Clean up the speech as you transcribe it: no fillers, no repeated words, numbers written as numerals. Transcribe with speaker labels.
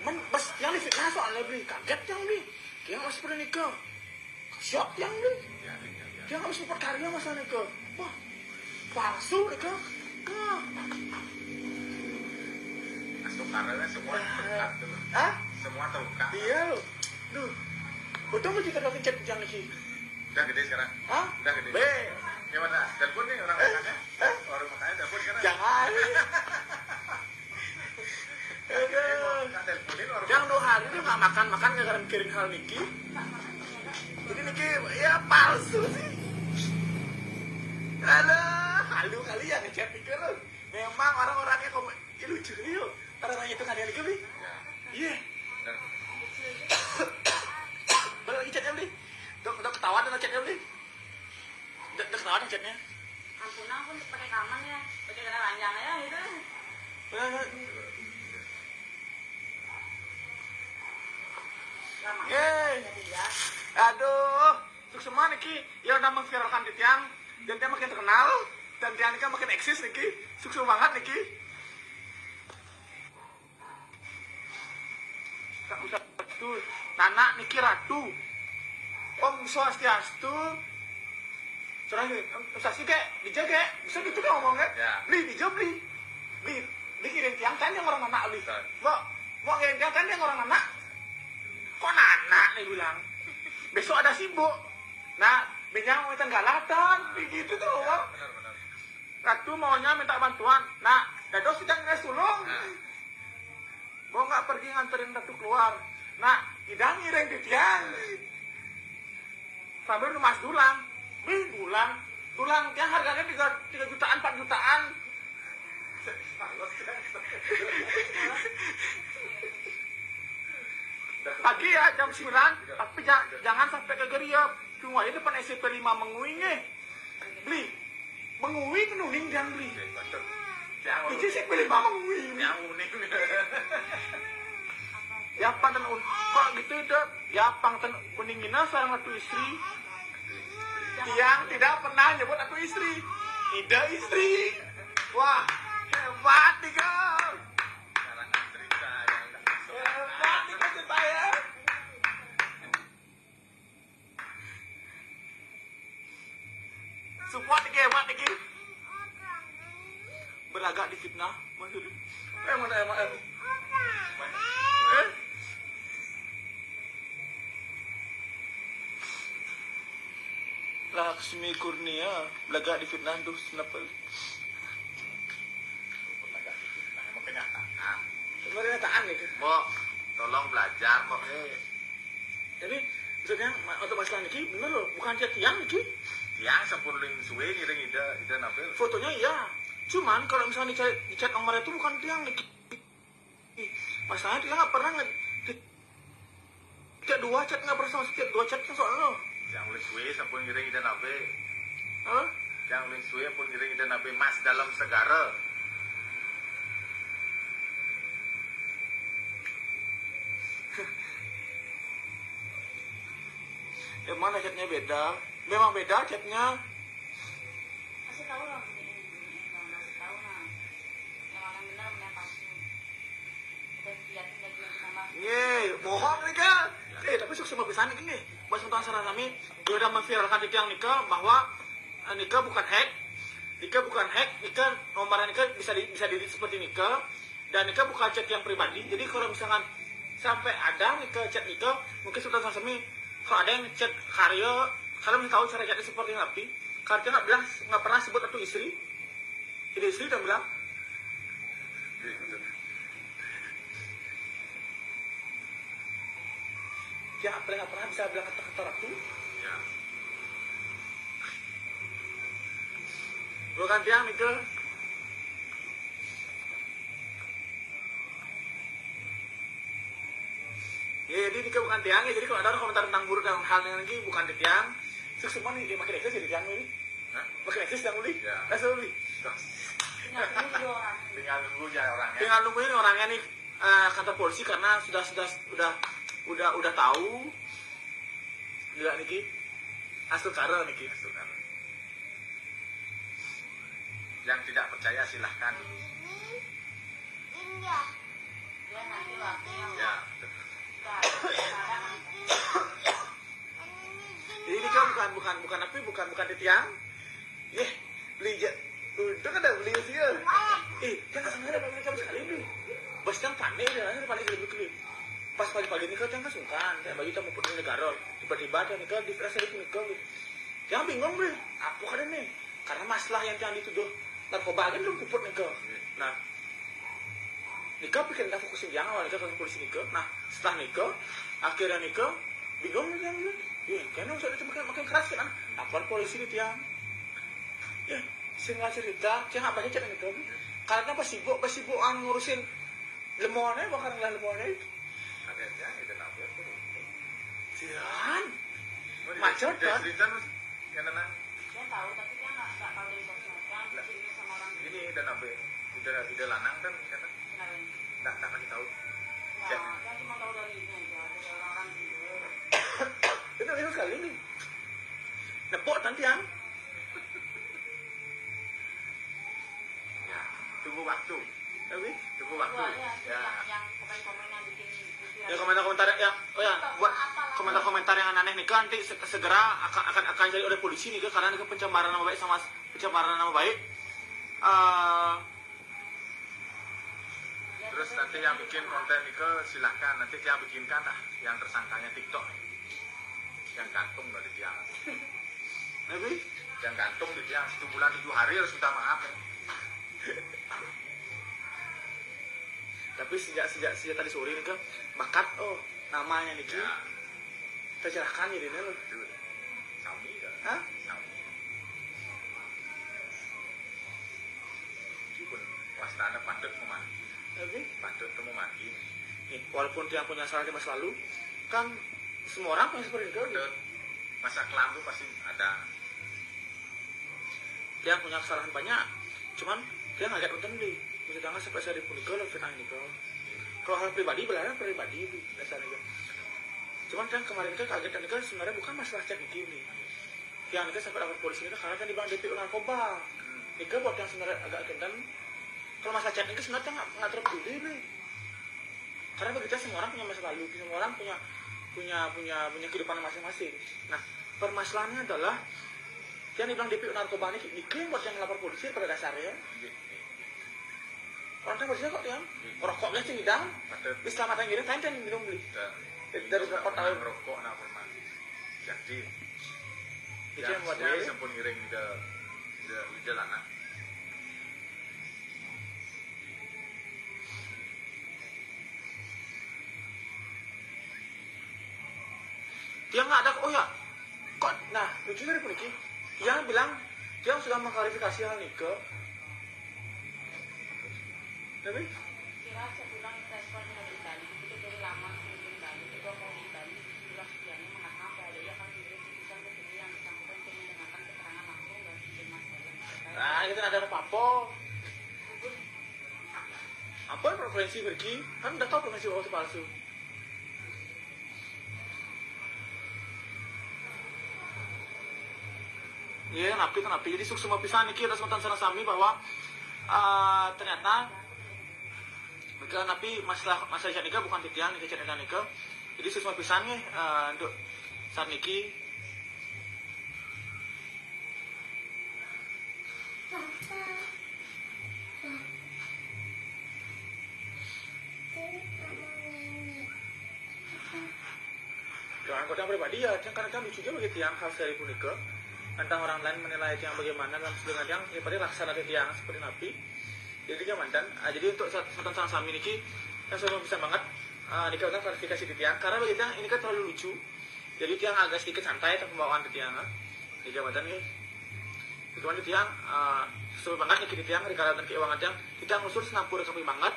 Speaker 1: Men bas yang di fitnah soalnya beli kaget yang beli. Dia nggak seperti nikah. Siap yang beli. Dia nggak bisa berkarya masa nikah. Wah palsu nikah.
Speaker 2: Karena semua terbuka tuh.
Speaker 1: Ah?
Speaker 2: Semua terbuka.
Speaker 1: Iya loh. Duh. Betul mesti kita dapat chat yang lagi.
Speaker 2: Udah gede sekarang.
Speaker 1: Hah?
Speaker 2: Udah gede.
Speaker 1: Be.
Speaker 2: Gimana? Telepon nih orang makannya. Orang makannya telepon sekarang.
Speaker 1: Jangan. Yang 2 hari dia nggak makan gara-gara mikirin hal Niki. Jadi Niki ya palsu sih. Alah, halu kali ya ngechat Niki loh. Memang orang-orangnya lucu nih yuk. Orang-orang itu nggak ada Niki beli. Iya. Boleh lagi chatnya beli. Udah ketawa dan chatnya beli. Udah ketawa dan chatnya.
Speaker 3: Ampun aku pakai kaman ya, pakai cara ranjang ya gitu.
Speaker 1: Aduh, untuk semua Niki yang udah memviralkan di tiang dan dia makin terkenal dan tiang Niki makin eksis Niki, sukses banget Niki. Tak usah betul, Nana Niki Ratu, Om Swastiastu, soalnya usah sih kek, dijaga, bisa gitu kan ngomongnya, beli dijawab beli kirim tiang kan yang orang Nana beli, mau kirim tiang kan yang orang Nana. Kok Nana nih bilang besok ada sibuk nah binyang minta galatan begitu tuh ya, Ratu maunya minta bantuan nah Dado sedang nggak sulung mau nggak pergi nganterin Ratu keluar nah idang ngiring di tiang sambil numas dulang tiang harganya 3 jutaan 4 jutaan pagi ya jam 9 tapi jangan sampai ke geriap cuma ini depan SMP 5 menguing beli menguing nuning dan beli itu SMP 5 menguing
Speaker 2: yang unik
Speaker 1: ya pantan kok gitu itu ya pantan kuningina seorang satu istri tiang tidak pernah nyebut aku istri ida istri wah hebat nih kau support nih hebat nih berlagak di fitnah maksudnya emang Laksmi Kurnia berlagak di fitnah tuh kenapa
Speaker 2: emang kenyataan
Speaker 1: kenyataan gitu
Speaker 2: Mbok tolong belajar Mbok
Speaker 1: jadi maksudnya untuk masalah Niki bener loh bukan chat tiang Niki
Speaker 2: yang sempurning suwe ngiring ida nafil
Speaker 1: fotonya iya cuman kalau misalnya di chat nomornya itu bukan tiang Niki masalahnya dia nggak pernah chat 2 chat nggak pernah sama chat 2 chat kan soalnya
Speaker 2: yang uling suwe sampun ngiring ida nafil
Speaker 1: Hah?
Speaker 2: yang uling suwe pun ngiring ida nafil mas dalam segara
Speaker 1: yang mana chatnya beda memang beda chatnya
Speaker 3: Kasih tahu lah, kasih tahu nah. Yang orang benar yang palsu. Udah liatin lagi yang sama.
Speaker 1: Bohong nih kan tapi sukses bisa nih buat tentang saran kami dia udah memviralkan di tiang Nika bahwa Nika bukan hack Nika nomornya Nika bisa di seperti Nika dan Nika bukan chat yang pribadi jadi kalau misalkan sampai ada Nika chat Nika mungkin sudah sami kalau ada yang chat karya kalian mesti tahu cara chatnya seperti apa karya nggak pernah sebut atau istri jadi istri udah bilang dia nggak pernah bisa bilang kata-kata Ratu
Speaker 2: ya
Speaker 1: bukan tiang Nika ya jadi Nika bukan tiang ya jadi kalau ada komentar tentang buruk dalam hal yang lagi bukan di tiang semua nih makin eksis jadi tiang ini makin eksis yang uli langsung uli
Speaker 2: tinggal nunggu aja orangnya
Speaker 1: tinggal nungguin orangnya nih kantor polisi karena sudah tahu juga Niki asal cara Niki
Speaker 2: yang tidak percaya silahkan
Speaker 3: Dia nanti waktu
Speaker 1: tiang. Beli untuk ada beli sih ya. Yang sebenarnya beli kamu sekali beli. Bos yang panik dia paling beli. Pas pagi-pagi ini kan sungkan, kayak baju kita mau putus negara. Tiba-tiba dia nikah di frasa itu nikah. Yang bingung beli, apa kan ini? Karena masalah yang dituduh narkoba kan belum puput nikah. Nah, nikah pikir nggak fokusin yang awal nikah ke polisi nikah. Nah, setelah nikah, akhirnya nikah, bingung nih yang beli. Kayaknya usah makin keras kan? Lapor polisi nih tiang. Sehingga cerita, dia nggak banyak cerita nikah. Karena pas sibuk ngurusin lemonnya, bahkan nggak lemonnya itu.
Speaker 2: Ada yang itu nabi.
Speaker 1: Jangan. Macet kan?
Speaker 2: Cerita kan nang.
Speaker 3: Dia tahu tapi dia nggak tahu dari sosmed. Dia cerita sama orang.
Speaker 2: Ini dan nabi. Udah lanang kan kan?
Speaker 3: Kenapa ini?
Speaker 2: Nggak kasih tahu.
Speaker 3: Nah, dia cuma tahu dari ini aja, dari orang-orang juga.
Speaker 1: Itu sekali nih. Nepok nanti yang.
Speaker 2: Ya, tunggu waktu.
Speaker 1: Tapi
Speaker 2: Tunggu waktu. Ya.
Speaker 3: Yang komen-komen yang bikin
Speaker 1: ya komentar-komentar ya, buat komentar-komentar yang aneh nih kan nanti segera akan jadi oleh polisi nih karena ini pencemaran nama baik sama pencemaran nama baik.
Speaker 2: Terus nanti yang bikin konten itu silahkan nanti dia bikinkan lah yang tersangkanya TikTok yang gantung dari dia.
Speaker 1: Tapi
Speaker 2: Yang gantung di dia 1 bulan 7 hari harus minta maaf.
Speaker 1: tapi sejak tadi sore nih kan bakat namanya nih
Speaker 2: Ya,
Speaker 1: tercerahkan jadinya loh.
Speaker 2: itu Sami ya.
Speaker 1: Hah?
Speaker 2: Sami. Itu pun waspada patut mau mandi.
Speaker 1: Tapi
Speaker 2: Patut mau mandi.
Speaker 1: nih walaupun dia punya salah di masa lalu kan semua orang punya seperti itu.
Speaker 2: Patut masa kelam tuh pasti ada.
Speaker 1: Dia punya kesalahan banyak cuman dia nggak nonton deh bisa jangan sampai saya dipunikah loh fitnah ini kalau hal pribadi belarang pribadi dasarnya cuman kan kemarin kan kaget kan sebenarnya bukan masalah cek ini yang ini sampai lapor polisi ini karena kan dibilang DPO narkoba ini buat yang sebenarnya agak gendan kalau masalah cek ini sebenarnya nggak terpeduli nih karena begitu semua orang punya masa lalu semua orang punya kehidupan masing-masing. Nah permasalahannya adalah yang dibilang DPO narkoba ini diklaim buat yang lapor polisi pada dasarnya orang kan polisi kok yang rokoknya sih tidak
Speaker 2: Patut
Speaker 1: diselamatkan gini kan minum beli dari berapa
Speaker 2: pernah
Speaker 1: tahun
Speaker 2: merokok nak pernah. Jadi
Speaker 1: itu yang buat
Speaker 2: saya
Speaker 1: dia
Speaker 2: sampun iring di jalanan.
Speaker 1: dia nggak ada kok nah lucu dari polisi yang bilang dia sudah mengklarifikasi hal ini ke tapi
Speaker 3: Kira sebulan respon dari Bali itu dari lama sebelum Bali juga mau di Bali bilang sekiannya mengatakan bahwa dia akan mengirim putusan ke sini yang bersangkutan untuk mendengarkan keterangan langsung dari Mas Bayan.
Speaker 1: nah itu ada apa yang preferensi pergi kan udah tahu preferensi waktu palsu. Iya, kenapa? Jadi semua pisan iki atas mantan sami bahwa ternyata mereka napi masalah nikah bukan titian nikah. Jadi semua pisan nih untuk saat niki anggota pribadi ya, karena kan lucunya begitu yang hal dari punika tentang orang lain menilai itu yang bagaimana dalam dengan yang seperti laksana yang seperti napi jadi dia mantan jadi untuk mantan sami niki yang semua bisa banget niki kita klarifikasi di tiang karena begitu ini kan terlalu lucu jadi tiang agak sedikit santai tentang pembawaan di tiang jadi mantan nih itu kan di tiang sesuai banget niki di tiang di kalangan keuangan tiang kita ngusur senampur sampai banget